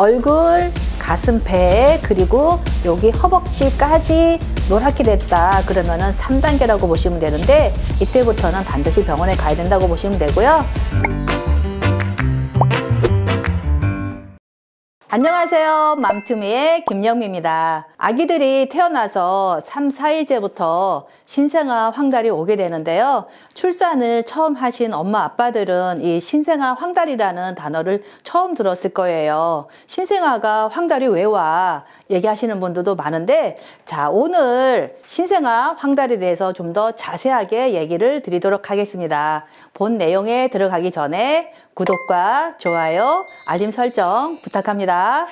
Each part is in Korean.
얼굴, 가슴, 배, 그리고 여기 허벅지까지 노랗게 됐다 그러면은 3단계라고 보시면 되는데, 이때부터는 반드시 병원에 가야 된다고 보시면 되고요. 안녕하세요. 맘투미의 김영미입니다. 아기들이 태어나서 3, 4일째부터 신생아 황달이 오게 되는데요. 출산을 처음 하신 엄마 아빠들은 이 신생아 황달이라는 단어를 처음 들었을 거예요. 신생아가 황달이 왜 와? 얘기하시는 분들도 많은데, 자, 오늘 신생아 황달에 대해서 좀 더 자세하게 얘기를 드리도록 하겠습니다. 본 내용에 들어가기 전에 구독과 좋아요, 알림 설정 부탁합니다.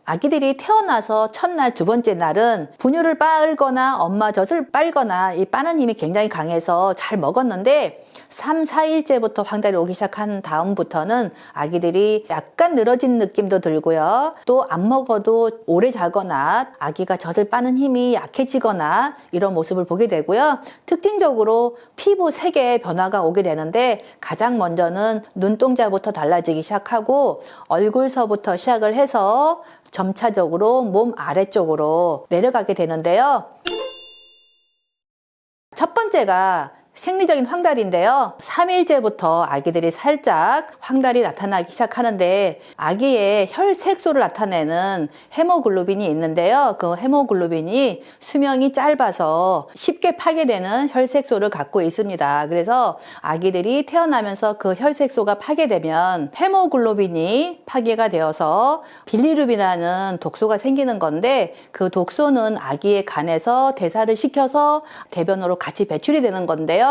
아기들이 태어나서 첫날, 두 번째 날은 분유를 빨거나 엄마 젖을 빨거나 이 빠는 힘이 굉장히 강해서 잘 먹었는데, 3, 4일째부터 황달이 오기 시작한 다음부터는 아기들이 약간 늘어진 느낌도 들고요. 또 안 먹어도 오래 자거나 아기가 젖을 빠는 힘이 약해지거나 이런 모습을 보게 되고요. 특징적으로 피부 색의 변화가 오게 되는데, 가장 먼저는 눈동자부터 달라지기 시작하고 얼굴서부터 시작을 해서 점차적으로 몸 아래쪽으로 내려가게 되는데요. 첫 번째가 생리적인 황달인데요. 3일째부터 아기들이 살짝 황달이 나타나기 시작하는데, 아기의 혈색소를 나타내는 헤모글로빈이 있는데요. 그 헤모글로빈이 수명이 짧아서 쉽게 파괴되는 혈색소를 갖고 있습니다. 그래서 아기들이 태어나면서 그 혈색소가 파괴되면 헤모글로빈이 파괴가 되어서 빌리루빈이라는 독소가 생기는 건데, 그 독소는 아기의 간에서 대사를 시켜서 대변으로 같이 배출이 되는 건데요.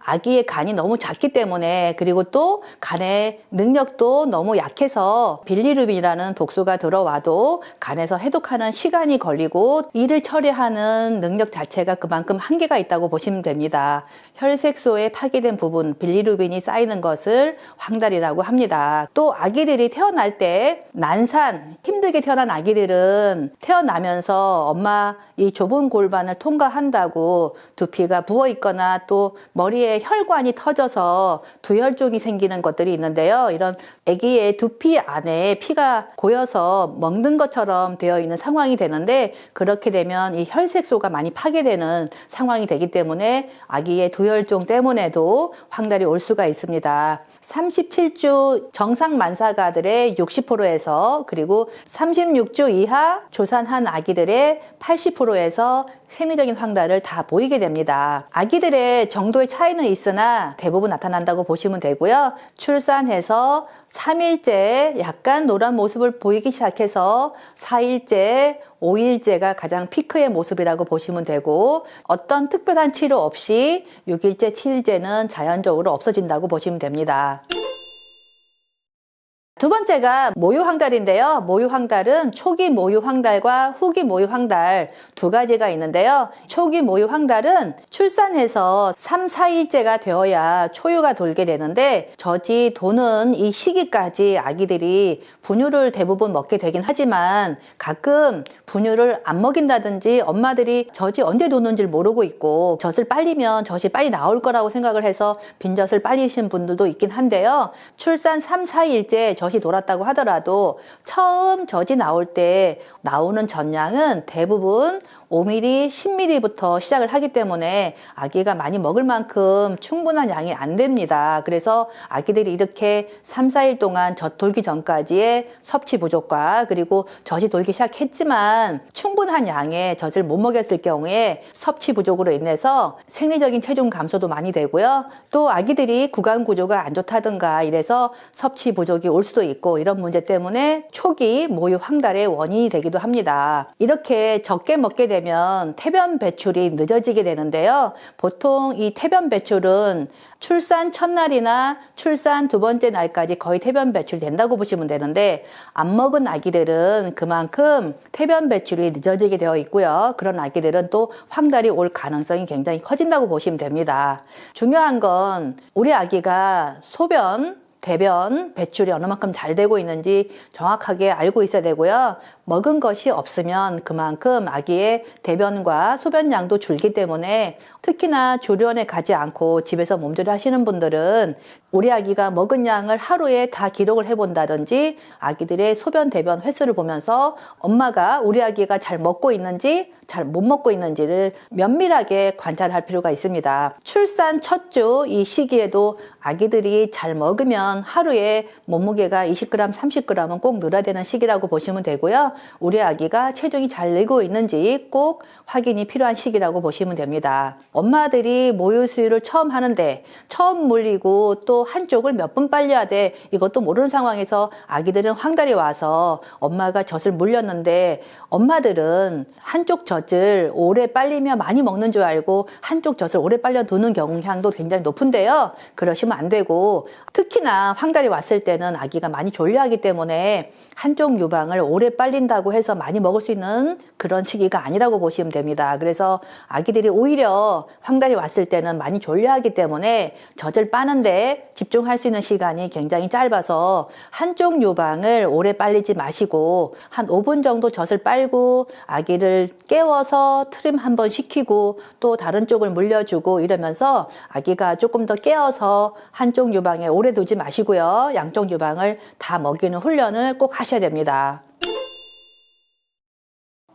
아기의 간이 너무 작기 때문에, 그리고 또 간의 능력도 너무 약해서 빌리루빈이라는 독소가 들어와도 간에서 해독하는 시간이 걸리고 이를 처리하는 능력 자체가 그만큼 한계가 있다고 보시면 됩니다. 혈색소에 파괴된 부분, 빌리루빈이 쌓이는 것을 황달이라고 합니다. 또 아기들이 태어날 때 난산, 힘들게 태어난 아기들은 태어나면서 엄마 이 좁은 골반을 통과한다고 두피가 부어 있거나 또 머리에 혈관이 터져서 두혈종이 생기는 것들이 있는데요. 이런 아기의 두피 안에 피가 고여서 먹는 것처럼 되어 있는 상황이 되는데, 그렇게 되면 이 혈색소가 많이 파괴되는 상황이 되기 때문에 아기의 두혈종 때문에도 황달이 올 수가 있습니다. 37주 정상 만사가들의 60%에서 그리고 36주 이하 조산한 아기들의 80%에서 생리적인 황달을 다 보이게 됩니다. 아기들의 정도의 차이는 있으나 대부분 나타난다고 보시면 되고요. 출산해서 3일째 약간 노란 모습을 보이기 시작해서 4일째, 5일째가 가장 피크의 모습이라고 보시면 되고, 어떤 특별한 치료 없이 6일째, 7일째는 자연적으로 없어진다고 보시면 됩니다. 두 번째가 모유황달인데요. 모유황달은 초기 모유황달과 후기 모유황달 두 가지가 있는데요. 초기 모유황달은 출산해서 3, 4일째가 되어야 초유가 돌게 되는데, 젖이 도는 이 시기까지 아기들이 분유를 대부분 먹게 되긴 하지만, 가끔 분유를 안 먹인다든지 엄마들이 젖이 언제 도는지 모르고 있고 젖을 빨리면 젖이 빨리 나올 거라고 생각을 해서 빈젖을 빨리신 분들도 있긴 한데요. 출산 3, 4일째 젖이 돌았다고 하더라도 처음 젖이 나올 때 나오는 젖량은 대부분 5ml, 10ml부터 시작을 하기 때문에 아기가 많이 먹을 만큼 충분한 양이 안 됩니다. 그래서 아기들이 이렇게 3, 4일 동안 젖 돌기 전까지의 섭취 부족과, 그리고 젖이 돌기 시작했지만 충분한 양의 젖을 못 먹였을 경우에 섭취 부족으로 인해서 생리적인 체중 감소도 많이 되고요. 또 아기들이 구강 구조가 안 좋다든가 이래서 섭취 부족이 올 수도 있고, 이런 문제 때문에 초기 모유 황달의 원인이 되기도 합니다. 이렇게 적게 먹게 되면 태변 배출이 늦어지게 되는데요. 보통 이 태변 배출은 출산 첫날이나 출산 두 번째 날까지 거의 태변 배출이 된다고 보시면 되는데, 안 먹은 아기들은 그만큼 태변 배출이 늦어지게 되어 있고요. 그런 아기들은 또 황달이 올 가능성이 굉장히 커진다고 보시면 됩니다. 중요한 건 우리 아기가 소변 대변 배출이 어느 만큼 잘 되고 있는지 정확하게 알고 있어야 되고요. 먹은 것이 없으면 그만큼 아기의 대변과 소변량도 줄기 때문에 특히나 조리원에 가지 않고 집에서 몸조리 하시는 분들은 우리 아기가 먹은 양을 하루에 다 기록을 해본다든지 아기들의 소변, 대변 횟수를 보면서 엄마가 우리 아기가 잘 먹고 있는지 잘 못 먹고 있는지를 면밀하게 관찰할 필요가 있습니다. 출산 첫 주 이 시기에도 아기들이 잘 먹으면 하루에 몸무게가 20g, 30g은 꼭 늘어야 되는 시기라고 보시면 되고요. 우리 아기가 체중이 잘 늘고 있는지 꼭 확인이 필요한 시기라고 보시면 됩니다. 엄마들이 모유 수유를 처음 하는데 처음 물리고 또 한쪽을 몇 분 빨려야 돼 이것도 모르는 상황에서 아기들은 황달이 와서 엄마가 젖을 물렸는데 엄마들은 한쪽 젖을 오래 빨리면 많이 먹는 줄 알고 한쪽 젖을 오래 빨려 두는 경향도 굉장히 높은데요. 그러시면 안 되고 특히나 황달이 왔을 때는 아기가 많이 졸려하기 때문에 한쪽 유방을 오래 빨린다고 해서 많이 먹을 수 있는 그런 시기가 아니라고 보시면 됩니다. 그래서 아기들이 오히려 황달이 왔을 때는 많이 졸려하기 때문에 젖을 빠는데 집중할 수 있는 시간이 굉장히 짧아서 한쪽 유방을 오래 빨리지 마시고 한 5분 정도 젖을 빨고 아기를 깨워서 트림 한번 시키고 또 다른 쪽을 물려주고 이러면서 아기가 조금 더 깨어서 한쪽 유방에 오래 두지 마시고요. 양쪽 유방을 다 먹이는 훈련을 꼭 하셔야 됩니다.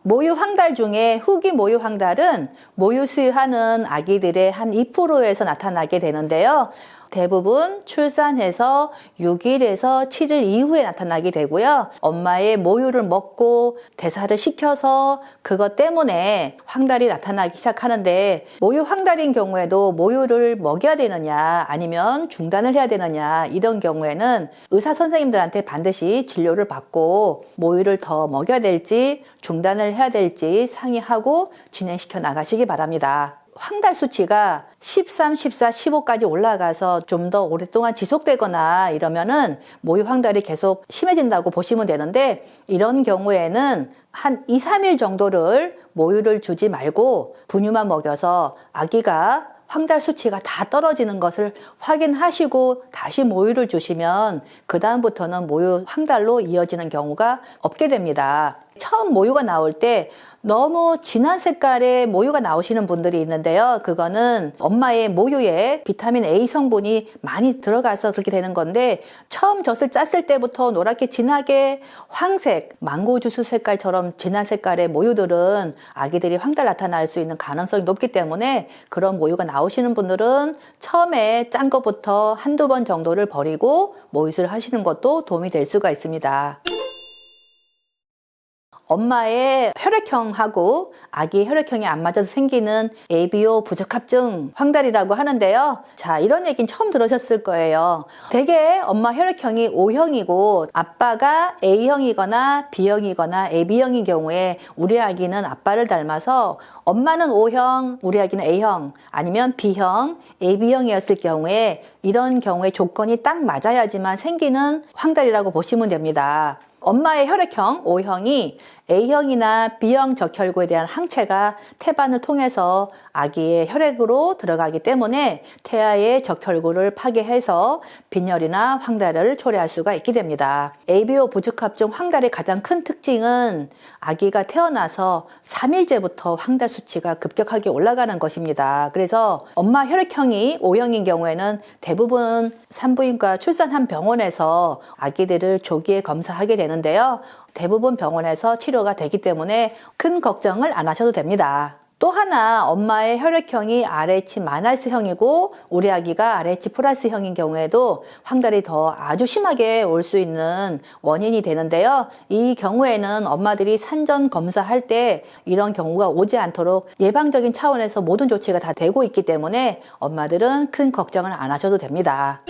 모유 황달 중에 후기 모유 황달은 모유 수유하는 아기들의 한 2%에서 나타나게 되는데요. 대부분 출산해서 6일에서 7일 이후에 나타나게 되고요. 엄마의 모유를 먹고 대사를 시켜서 그것 때문에 황달이 나타나기 시작하는데 모유 황달인 경우에도 모유를 먹여야 되느냐 아니면 중단을 해야 되느냐 이런 경우에는 의사 선생님들한테 반드시 진료를 받고 모유를 더 먹여야 될지 중단을 해야 될지 상의하고 진행시켜 나가시기 바랍니다. 황달 수치가 13, 14, 15까지 올라가서 좀 더 오랫동안 지속되거나 이러면은 모유 황달이 계속 심해진다고 보시면 되는데 이런 경우에는 한 2, 3일 정도를 모유를 주지 말고 분유만 먹여서 아기가 황달 수치가 다 떨어지는 것을 확인하시고 다시 모유를 주시면 그 다음부터는 모유 황달로 이어지는 경우가 없게 됩니다. 처음 모유가 나올 때 너무 진한 색깔의 모유가 나오시는 분들이 있는데요. 그거는 엄마의 모유에 비타민 A 성분이 많이 들어가서 그렇게 되는 건데 처음 젖을 짰을 때부터 노랗게 진하게 황색, 망고 주스 색깔처럼 진한 색깔의 모유들은 아기들이 황달 나타날 수 있는 가능성이 높기 때문에 그런 모유가 나오시는 분들은 처음에 짠 것부터 한두 번 정도를 버리고 모유수를 하시는 것도 도움이 될 수가 있습니다. 엄마의 혈액형하고 아기의 혈액형이 안 맞아서 생기는 ABO 부적합증 황달이라고 하는데요. 자, 이런 얘기는 처음 들으셨을 거예요. 대개 엄마 혈액형이 O형이고 아빠가 A형이거나 B형이거나 AB형인 경우에 우리 아기는 아빠를 닮아서 엄마는 O형, 우리 아기는 A형 아니면 B형, AB형이었을 경우에 이런 경우에 조건이 딱 맞아야지만 생기는 황달이라고 보시면 됩니다. 엄마의 혈액형 O형이 A형이나 B형 적혈구에 대한 항체가 태반을 통해서 아기의 혈액으로 들어가기 때문에 태아의 적혈구를 파괴해서 빈혈이나 황달을 초래할 수가 있게 됩니다. ABO 부적합증 황달의 가장 큰 특징은 아기가 태어나서 3일째부터 황달 수치가 급격하게 올라가는 것입니다. 그래서 엄마 혈액형이 O형인 경우에는 대부분 산부인과 출산한 병원에서 아기들을 조기에 검사하게 되는데요. 대부분 병원에서 치료가 되기 때문에 큰 걱정을 안 하셔도 됩니다. 또 하나 엄마의 혈액형이 RH-형이고 우리 아기가 RH+형인 경우에도 황달이 더 아주 심하게 올 수 있는 원인이 되는데요. 이 경우에는 엄마들이 산전 검사할 때 이런 경우가 오지 않도록 예방적인 차원에서 모든 조치가 다 되고 있기 때문에 엄마들은 큰 걱정을 안 하셔도 됩니다.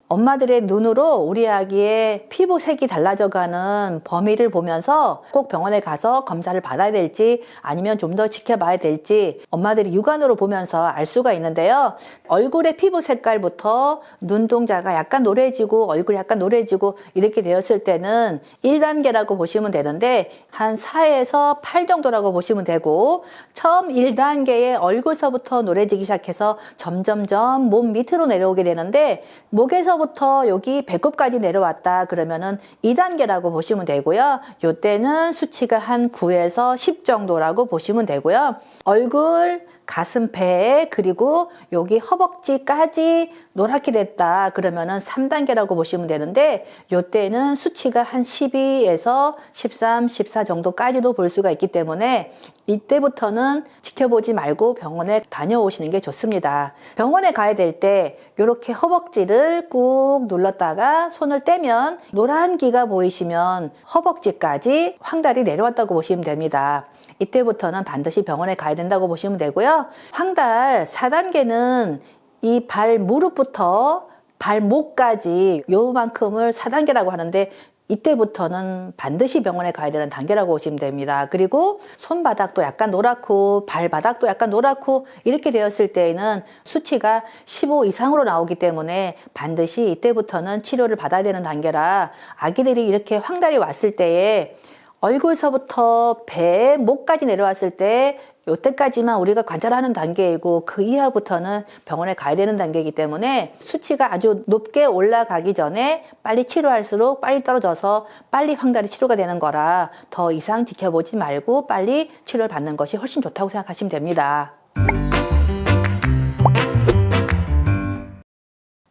엄마들의 눈으로 우리 아기의 피부색이 달라져가는 범위를 보면서 꼭 병원에 가서 검사를 받아야 될지 아니면 좀 더 지켜봐야 될지 엄마들이 육안으로 보면서 알 수가 있는데요. 얼굴의 피부 색깔부터 눈동자가 약간 노래지고 얼굴이 약간 노래지고 이렇게 되었을 때는 1단계라고 보시면 되는데 한 4에서 8 정도라고 보시면 되고, 처음 1단계의 얼굴서부터 노래지기 시작해서 점점점 몸 밑으로 내려오게 되는데 목에서부터 여기 배꼽까지 내려왔다 그러면은 2단계라고 보시면 되고요. 요때는 수치가 한 9에서 10 정도라고 보시면 되고요. 얼굴, 가슴, 배, 그리고 여기 허벅지까지 노랗게 됐다 그러면은 3단계라고 보시면 되는데, 요때는 수치가 한 12에서 13, 14 정도까지도 볼 수가 있기 때문에 이때부터는 지켜보지 말고 병원에 다녀오시는 게 좋습니다. 병원에 가야 될 때 이렇게 허벅지를 꾹 눌렀다가 손을 떼면 노란 기가 보이시면 허벅지까지 황달이 내려왔다고 보시면 됩니다. 이때부터는 반드시 병원에 가야 된다고 보시면 되고요. 황달 4단계는 이 발 무릎부터 발목까지 요만큼을 4단계라고 하는데 이때부터는 반드시 병원에 가야 되는 단계라고 보시면 됩니다. 그리고 손바닥도 약간 노랗고 발바닥도 약간 노랗고 이렇게 되었을 때에는 수치가 15 이상으로 나오기 때문에 반드시 이때부터는 치료를 받아야 되는 단계라, 아기들이 이렇게 황달이 왔을 때에 얼굴서부터 배, 목까지 내려왔을 때 요때까지만 우리가 관찰하는 단계이고 그 이하부터는 병원에 가야 되는 단계이기 때문에 수치가 아주 높게 올라가기 전에 빨리 치료할수록 빨리 떨어져서 빨리 황달이 치료가 되는 거라 더 이상 지켜보지 말고 빨리 치료를 받는 것이 훨씬 좋다고 생각하시면 됩니다.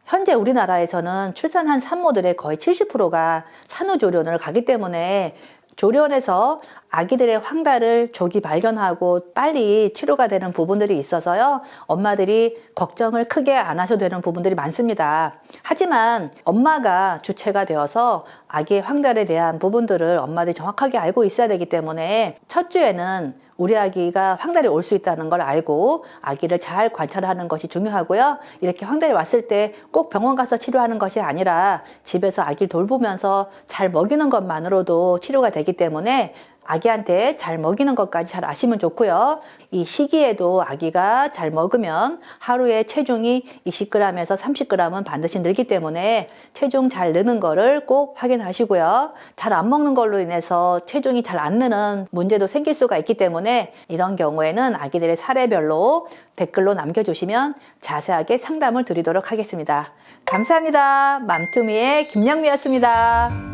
현재 우리나라에서는 출산한 산모들의 거의 70%가 산후조리원을 가기 때문에 조리원에서 아기들의 황달을 조기 발견하고 빨리 치료가 되는 부분들이 있어서요. 엄마들이 걱정을 크게 안 하셔도 되는 부분들이 많습니다. 하지만 엄마가 주체가 되어서 아기의 황달에 대한 부분들을 엄마들이 정확하게 알고 있어야 되기 때문에 첫 주에는 우리 아기가 황달이 올 수 있다는 걸 알고 아기를 잘 관찰하는 것이 중요하고요. 이렇게 황달이 왔을 때 꼭 병원 가서 치료하는 것이 아니라 집에서 아기를 돌보면서 잘 먹이는 것만으로도 치료가 되기 때문에 아기한테 잘 먹이는 것까지 잘 아시면 좋고요. 이 시기에도 아기가 잘 먹으면 하루에 체중이 20g에서 30g은 반드시 늘기 때문에 체중 잘 느는 거를 꼭 확인하시고요. 잘 안 먹는 걸로 인해서 체중이 잘 안 느는 문제도 생길 수가 있기 때문에 이런 경우에는 아기들의 사례별로 댓글로 남겨주시면 자세하게 상담을 드리도록 하겠습니다. 감사합니다. 맘투미의 김영미였습니다.